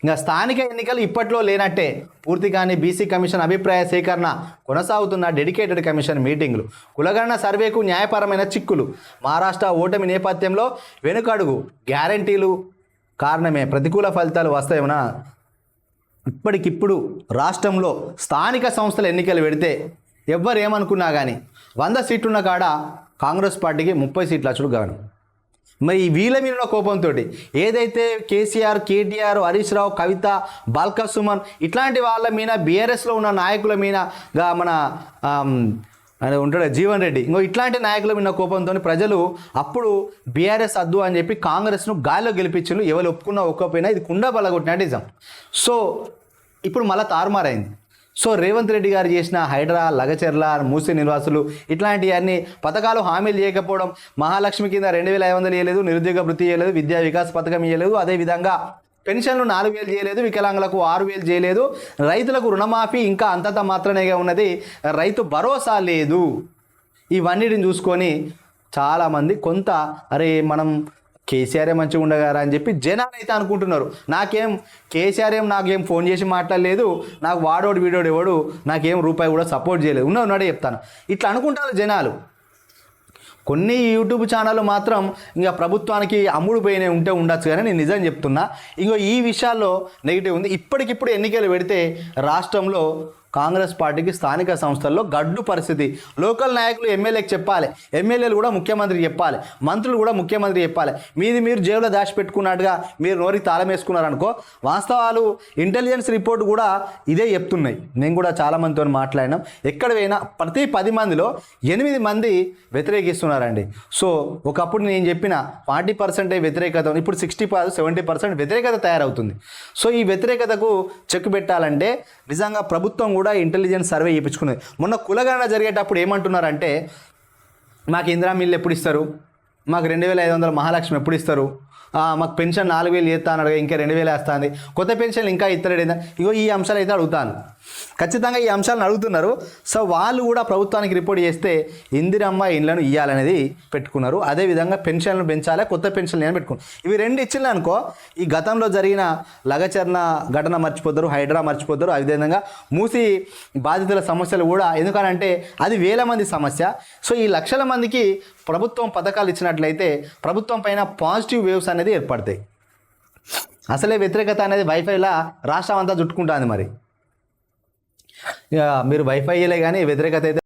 ఇంకా స్థానిక ఎన్నికలు ఇప్పట్లో లేనట్టే. పూర్తిగాని బీసీ కమిషన్ అభిప్రాయ సేకరణ కొనసాగుతున్న డెడికేటెడ్ కమిషన్ మీటింగులు, కులగణన సర్వేకు న్యాయపరమైన చిక్కులు, మహారాష్ట్ర ఓటమి నేపథ్యంలో వెనుకడుగు, గ్యారంటీలు కారణమే ప్రతికూల ఫలితాలు వస్తాయేమన్నా. ఇప్పటికిప్పుడు రాష్ట్రంలో స్థానిక సంస్థల ఎన్నికలు పెడితే ఎవ్వరు ఏమనుకున్నా కానీ 100 సీట్లున్న కాడ కాంగ్రెస్ పార్టీకి 30 సీట్లు అచ్చుడు గాను. మరి వీళ్ళ మీద కోపంతో ఏదైతే కేసీఆర్, కేటీఆర్, హరీష్ రావు, కవిత, బాల్క సుమన్ ఇట్లాంటి వాళ్ళ మీద, బీఆర్ఎస్లో ఉన్న నాయకుల మీద, మన ఉంటాడు జీవన్ రెడ్డి, ఇంకో ఇట్లాంటి నాయకుల మీద కోపంతో ప్రజలు అప్పుడు బీఆర్ఎస్ అద్దు అని చెప్పి కాంగ్రెస్ను గాలిలో గెలిపించిండు. ఎవరు ఒప్పుకున్నా ఒక్కపోయినా ఇది కుండ బలగొట్టిన నిజం. సో ఇప్పుడు మళ్ళీ తారుమారైంది. సో రేవంత్ రెడ్డి గారు చేసిన హైడ్రా, లగచెర్ల, మూసీ నివాసులు ఇట్లాంటివన్నీ పథకాలు హామీలు చేయకపోవడం, మహాలక్ష్మి కింద 2500 ఇవ్వలేదు, నిరుద్యోగ వృత్తి చేయలేదు, విద్యా వికాస్ పథకం ఇవ్వలేదు, అదేవిధంగా పెన్షన్లు 4000 చేయలేదు, వికలాంగులకు 6000 చేయలేదు, రైతులకు రుణమాఫీ ఇంకా అంతంత మాత్రమే ఉన్నది, రైతు భరోసా లేదు. ఇవన్నిటిని చూసుకొని చాలామంది కొంత అరే మనం కేసీఆరే మంచిగా ఉండగారా అని చెప్పి జనాలు అయితే అనుకుంటున్నారు. కేసీఆర్ నాకేం ఫోన్ చేసి మాట్లాడలేదు, నాకు వాడోడు వీడోడు ఎవడు నాకేం రూపాయి కూడా సపోర్ట్ చేయలేదు, ఉన్నాడే చెప్తాను ఇట్లా అనుకుంటారు జనాలు. కొన్ని యూట్యూబ్ ఛానళ్ళు మాత్రం ఇంకా ప్రభుత్వానికి అమ్ముడు పోయినే ఉంటే ఉండొచ్చు, కానీ నేను నిజం చెప్తున్నా. ఇంకో ఈ విషయాల్లో నెగిటివ్ ఉంది. ఇప్పటికిప్పుడు ఎన్నికలు పెడితే రాష్ట్రంలో కాంగ్రెస్ పార్టీకి స్థానిక సంస్థల్లో గడ్డు పరిస్థితి. లోకల్ నాయకులు ఎమ్మెల్యేకి చెప్పాలి, ఎమ్మెల్యేలు కూడా ముఖ్యమంత్రికి చెప్పాలి, మంత్రులు కూడా ముఖ్యమంత్రికి చెప్పాలి. మీరు జేబులో దాచిపెట్టుకున్నట్టుగా మీరు నోరికి తాళం వేసుకున్నారనుకో. వాస్తవాలు ఇంటెలిజెన్స్ రిపోర్ట్ కూడా ఇదే చెప్తున్నాయి. నేను కూడా చాలామందితో మాట్లాడినాం. ఎక్కడ పోయినా ప్రతి 10 మందిలో 8 మంది వ్యతిరేకిస్తున్నారండి. సో ఒకప్పుడు నేను చెప్పిన 40% వ్యతిరేకత, ఇప్పుడు 60-70% వ్యతిరేకత తయారవుతుంది. సో ఈ వ్యతిరేకతకు చెక్ పెట్టాలంటే నిజంగా ప్రభుత్వం కూడా ఇంటెలిజెన్స్ సర్వే చేయించుకున్నది. మొన్న కులగణన జరిగేటప్పుడు ఏమంటున్నారంటే మాకు ఇందిరా మిల్లు ఎప్పుడు ఇస్తారు, మాకు 2500 మహాలక్ష్మి ఎప్పుడు ఇస్తారు, మాకు పెన్షన్ 4000 చేస్తా అన్నాడు, ఇంకా 2000 వేస్తుంది, కొత్త పెన్షన్ ఇంకా ఇస్తలేదా. ఇగో ఈ అంశాలు అయితే అడుగుతాను, ఖచ్చితంగా ఈ అంశాలను అడుగుతున్నారు. సో వాళ్ళు కూడా ప్రభుత్వానికి రిపోర్ట్ చేస్తే ఇందిరమ్మ ఇండ్లను ఇవ్వాలనేది పెట్టుకున్నారు. అదేవిధంగా పెన్షన్లు పెంచాలి, కొత్త పెన్షన్లు అని పెట్టుకున్నారు. ఇవి 2 ఇచ్చింది అనుకో, ఈ గతంలో జరిగిన లగచర్ల ఘటన మర్చిపోతారు, హైడ్రా మర్చిపోతారు. అదేవిధంగా మూసి బాధితుల సమస్యలు కూడా, ఎందుకనంటే అది వేల మంది సమస్య. సో ఈ లక్షల మందికి ప్రభుత్వం పథకాలు ఇచ్చినట్లయితే ప్రభుత్వం పైన పాజిటివ్ వేవ్స్ అనేది ఏర్పడతాయి. అసలే వ్యతిరేకత అనేది వైఫైలా రాష్ట్రం అంతా చుట్టుకుంటుంది. మరి మీరు వైఫై ఇయ్యలే కానీ వ్యతిరేకత అయితే